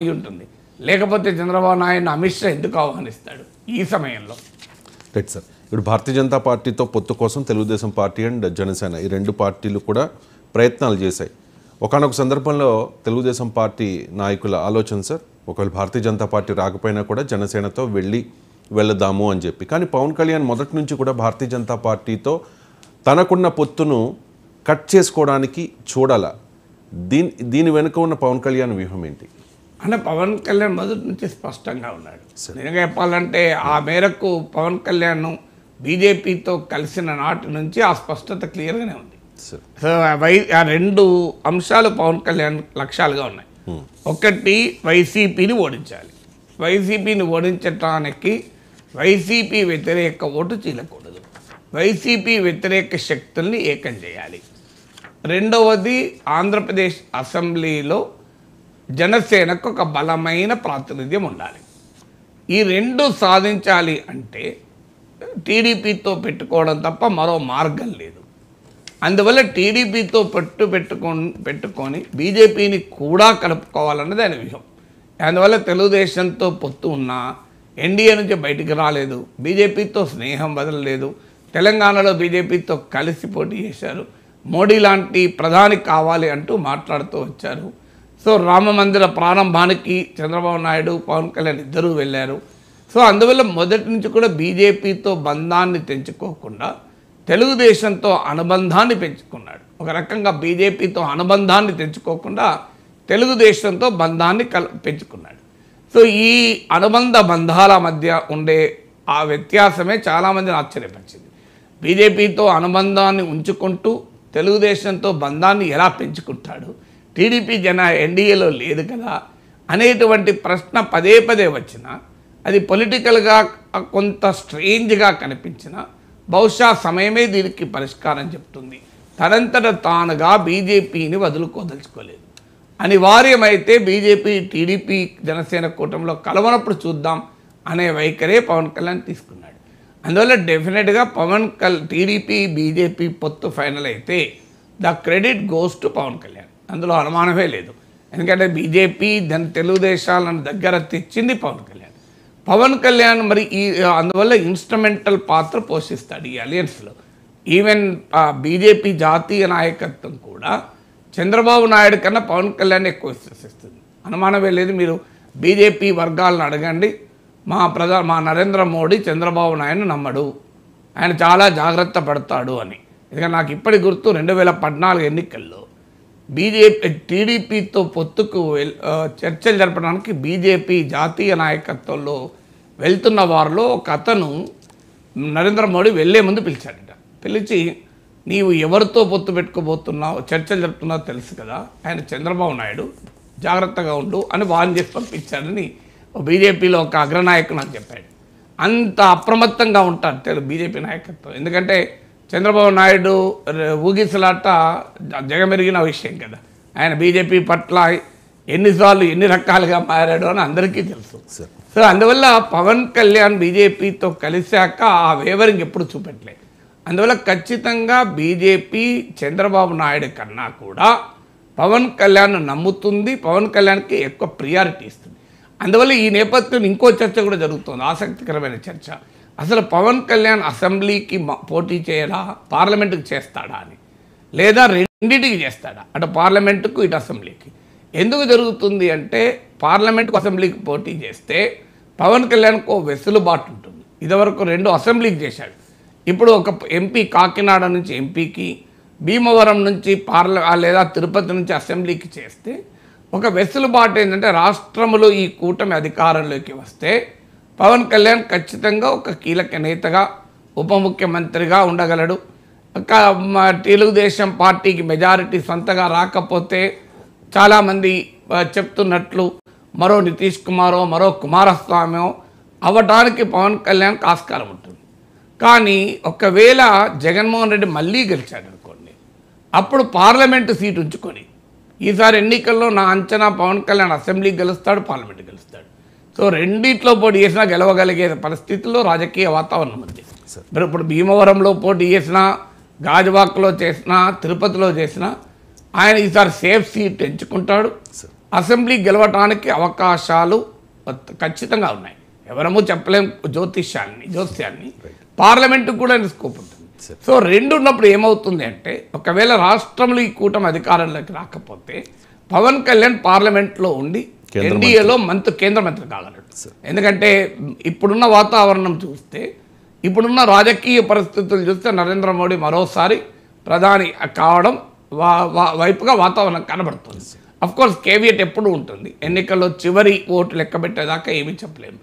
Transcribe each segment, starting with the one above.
ఉంటుంది. లేకపోతే చంద్రబాబు నాయుడు అమిత్ షా ఎందుకు ఆహ్వానిస్తాడు ఈ సమయంలో? Right sir. ఇప్పుడు భారతీయ జనతా పార్టీతో పొత్తు కోసం తెలుగుదేశం పార్టీ అండ్ జనసేన ఈ రెండు పార్టీలు కూడా ప్రయత్నాలు చేశాయి. ఒకానొక సందర్భంలో తెలుగుదేశం పార్టీ నాయకుల ఆలోచన సార్, ఒకవేళ భారతీయ జనతా పార్టీ రాకపోయినా కూడా జనసేనతో వెళ్దాము అని చెప్పి. కానీ పవన్ కళ్యాణ్ మొదటి నుంచి కూడా భారతీయ జనతా పార్టీతో తనకున్న పొత్తును కట్ చేసుకోవడానికి చూడాలా? దీని వెనుక ఉన్న పవన్ కళ్యాణ్ వ్యూహం ఏంటి? అంటే పవన్ కళ్యాణ్ మొదటి నుంచి స్పష్టంగా ఉన్నాడు. నిజంగా చెప్పాలంటే ఆ మేరకు పవన్ కళ్యాణ్ బీజేపీతో కలిసిన నాటి నుంచి ఆ స్పష్టత క్లియర్గానే ఉంది. సో ఆ రెండు అంశాలు పవన్ కళ్యాణ్ లక్ష్యాలుగా ఉన్నాయి. ఒకటి వైసీపీని ఓడించాలి. వైసీపీని ఓడించడానికి వైసీపీ వ్యతిరేక ఓటు చీలకూడదు. వైసీపీ వ్యతిరేక శక్తుల్ని ఏకం చేయాలి. రెండవది ఆంధ్రప్రదేశ్ అసెంబ్లీలో జనసేనకు ఒక బలమైన ప్రాతినిధ్యం ఉండాలి. ఈ రెండు సాధించాలి అంటే టీడీపీతో పెట్టుకోవడం తప్ప మరో మార్గం లేదు. అందువల్ల టీడీపీతో పెట్టుకొని బీజేపీని కూడా కలుపుకోవాలన్నది ఆయన వ్యూహం. అందువల్ల తెలుగుదేశంతో పొత్తు ఉన్నా ఎన్డీఏ నుంచి బయటికి రాలేదు, బీజేపీతో స్నేహం వదలలేదు. తెలంగాణలో బీజేపీతో కలిసి పోటీ చేశారు. మోడీ లాంటి ప్రధాని కావాలి అంటూ మాట్లాడుతూ వచ్చారు. సో రామమందిర ప్రారంభానికి చంద్రబాబు నాయుడు పవన్ కళ్యాణ్ ఇద్దరూ వెళ్ళారు. సో అందువల్ల మొదటి నుంచి కూడా బీజేపీతో బంధాన్ని తెంచుకోకుండా తెలుగుదేశంతో అనుబంధాన్ని పెంచుకున్నాడు. ఒక రకంగా బీజేపీతో అనుబంధాన్ని తెంచుకోకుండా తెలుగుదేశంతో బంధాన్ని పెంచుకున్నాడు. సో ఈ అనుబంధ బంధాల మధ్య ఉండే ఆ వ్యత్యాసమే చాలామందిని ఆశ్చర్యపరిచింది. బీజేపీతో అనుబంధాన్ని ఉంచుకుంటూ తెలుగుదేశంతో బంధాన్ని ఎలా పెంచుకుంటాడు, టీడీపీ ఎన్డీఏలో లేదు కదా అనేటువంటి ప్రశ్న పదే పదే వచ్చినా, అది పొలిటికల్గా కొంత స్ట్రేంజ్గా కనిపించినా బహుశా సమయమే దీనికి పరిష్కారం చెప్తుంది. తనంతట తానుగా బీజేపీని వదులుకోదలుచుకోలేదు. అనివార్యమైతే బీజేపీ టీడీపీ జనసేన కూటమిలో కలవనప్పుడు చూద్దాం అనే వైఖరే పవన్ కళ్యాణ్ తీసుకున్నాడు. అందువల్ల డెఫినెట్గా టీడీపీ బీజేపీ పొత్తు ఫైనల్ అయితే the credit goes to Pawan Kalyan, అందులో అనుమానమే లేదు. ఎందుకంటే బీజేపీ తెలుగుదేశాలను దగ్గర తెచ్చింది పవన్ కళ్యాణ్. పవన్ కళ్యాణ్ మరి అందువల్ల ఇన్స్ట్రుమెంటల్ పాత్ర పోషిస్తాడు ఈ అలయన్స్లో. ఈవెన్ బీజేపీ జాతీయ నాయకత్వం కూడా చంద్రబాబు నాయుడు కన్నా పవన్ కళ్యాణ్ ఎక్కువ విశ్వసిస్తుంది, అనుమానమే లేదు. మీరు బీజేపీ వర్గాలను అడగండి, మా నరేంద్ర మోడీ చంద్రబాబు నాయుడు నమ్మడు, ఆయన చాలా జాగ్రత్త పడతాడు అని. ఎందుకంటే నాకు ఇప్పటి గుర్తు 2014 ఎన్నికల్లో టీడీపీతో పొత్తుకు చర్చలు జరపడానికి బీజేపీ జాతీయ నాయకత్వంలో వెళ్తున్న వారిలో ఒక అతను నరేంద్ర మోడీ వెళ్ళే ముందు పిలిచాడట. పిలిచి, నీవు ఎవరితో పొత్తు పెట్టుకోబోతున్నావు, చర్చలు జరుపుతున్నావు తెలుసు కదా, ఆయన చంద్రబాబు నాయుడు, జాగ్రత్తగా ఉండు అని వార్న్ చేసి పంపించాడని బీజేపీలో ఒక అగ్రనాయకుడు నాకు చెప్పాడు. అంత అప్రమత్తంగా ఉంటారు బీజేపీ నాయకత్వం. ఎందుకంటే చంద్రబాబు నాయుడు ఊగిసలాట జగమెరిగిన విషయం కదా. ఆయన బీజేపీ పట్ల ఎన్నిసార్లు ఎన్ని రకాలుగా మారాడు అని అందరికీ తెలుసు. సో అందువల్ల పవన్ కళ్యాణ్ బీజేపీతో కలిశాక ఆ వేవరింగ్ ఎప్పుడు చూపెట్టలేదు. అందువల్ల ఖచ్చితంగా బీజేపీ చంద్రబాబు నాయుడు కన్నా కూడా పవన్ కళ్యాణ్ నమ్ముతుంది, పవన్ కళ్యాణ్కి ఎక్కువ ప్రియారిటీ ఇస్తుంది. అందువల్ల ఈ నేపథ్యంలో ఇంకో చర్చ కూడా జరుగుతుంది, ఆసక్తికరమైన చర్చ. అసలు పవన్ కళ్యాణ్ అసెంబ్లీకి పోటీ చేయడా, పార్లమెంటుకి చేస్తాడా అని, లేదా రెండింటికి చేస్తాడా, అటు పార్లమెంటుకు ఇటు అసెంబ్లీకి. ఎందుకు జరుగుతుంది అంటే పార్లమెంటుకు అసెంబ్లీకి పోటీ చేస్తే పవన్ కళ్యాణ్కు వెసులుబాటు ఉంటుంది. ఇదివరకు 2 అసెంబ్లీకి చేశాడు. ఇప్పుడు ఒక ఎంపీ కాకినాడ నుంచి ఎంపీకి, భీమవరం నుంచి లేదా తిరుపతి నుంచి అసెంబ్లీకి చేస్తే ఒక వెసులుబాటు ఏంటంటే రాష్ట్రంలో ఈ కూటమి అధికారంలోకి వస్తే పవన్ కళ్యాణ్ ఖచ్చితంగా ఒక కీలక నేతగా, ఉప ముఖ్యమంత్రిగా ఉండగలడు. తెలుగుదేశం పార్టీకి మెజారిటీ సొంతగా రాకపోతే చాలామంది చెప్తున్నట్లు మరో నితీష్ కుమారో మరో కుమారస్వామో అవ్వడానికి పవన్ కళ్యాణ్కి ఆస్కారం ఉంటుంది. కానీ ఒకవేళ జగన్మోహన్ రెడ్డి మళ్ళీ గెలిచాడు అనుకోండి, అప్పుడు పార్లమెంటు సీటు ఉంచుకొని ఈసారి ఎన్నికల్లో నా అంచనా పవన్ కళ్యాణ్ అసెంబ్లీకి గెలుస్తాడు, పార్లమెంట్ గెలుస్తాడు. సో రెండిట్లో పోటీ చేసినా గెలవగలిగే పరిస్థితుల్లో రాజకీయ వాతావరణం ఉంది. మరి ఇప్పుడు భీమవరంలో పోటీ చేసినా, గాజువాక్లో చేసినా, తిరుపతిలో చేసినా ఆయన ఈసారి సేఫ్ సీట్ ఎంచుకుంటాడు. అసెంబ్లీ గెలవటానికి అవకాశాలు ఖచ్చితంగా ఉన్నాయి. ఎవరమూ చెప్పలేం జ్యోతిష్యాన్ని. పార్లమెంటుకు కూడా స్కోప్ ఉంటుంది. సో రెండు ఉన్నప్పుడు ఏమవుతుంది అంటే, ఒకవేళ రాష్ట్రంలో ఈ కూటమి అధికారంలోకి రాకపోతే పవన్ కళ్యాణ్ పార్లమెంట్లో ఉండి ఎన్డీఏలో కేంద్ర మంత్రి కాగలడు. ఎందుకంటే ఇప్పుడున్న వాతావరణం చూస్తే, ఇప్పుడున్న రాజకీయ పరిస్థితులు చూస్తే నరేంద్ర మోడీ మరోసారి ప్రధాని కావడం వైపుగా వాతావరణం కనబడుతుంది. అఫ్కోర్స్ కేవియట్ ఎప్పుడు ఉంటుంది, ఎన్నికల్లో చివరి ఓటు లెక్క పెట్టేదాకా ఏమీ చెప్పలేము.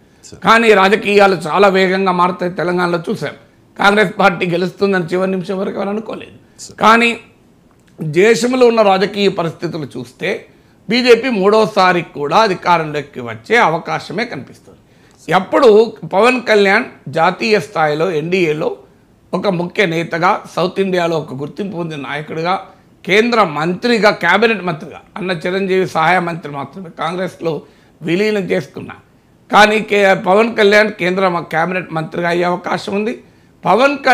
కానీ రాజకీయాలు చాలా వేగంగా మారుతాయి. తెలంగాణలో చూసాం, కాంగ్రెస్ పార్టీ గెలుస్తుందని చివరి నిమిషం వరకు ఎవరు అనుకోలేదు. కానీ దేశంలో ఉన్న రాజకీయ పరిస్థితులు చూస్తే బీజేపీ మూడోసారి కూడా అధికారంలోకి వచ్చే అవకాశమే కనిపిస్తుంది. అప్పుడు పవన్ కళ్యాణ్ జాతీయ స్థాయిలో ఎన్డీఏలో ఒక ముఖ్య నేతగా, సౌత్ ఇండియాలో ఒక గుర్తింపు పొందిన నాయకుడిగా, కేంద్ర మంత్రిగా, క్యాబినెట్ మంత్రిగా, అన్న చిరంజీవి సహాయ మంత్రి మాత్రమే కాంగ్రెస్లో విలీనం చేసుకున్నా. కానీ పవన్ కళ్యాణ్ కేంద్ర క్యాబినెట్ మంత్రిగా అయ్యే అవకాశం ఉంది. పవన్ కళ్యాణ్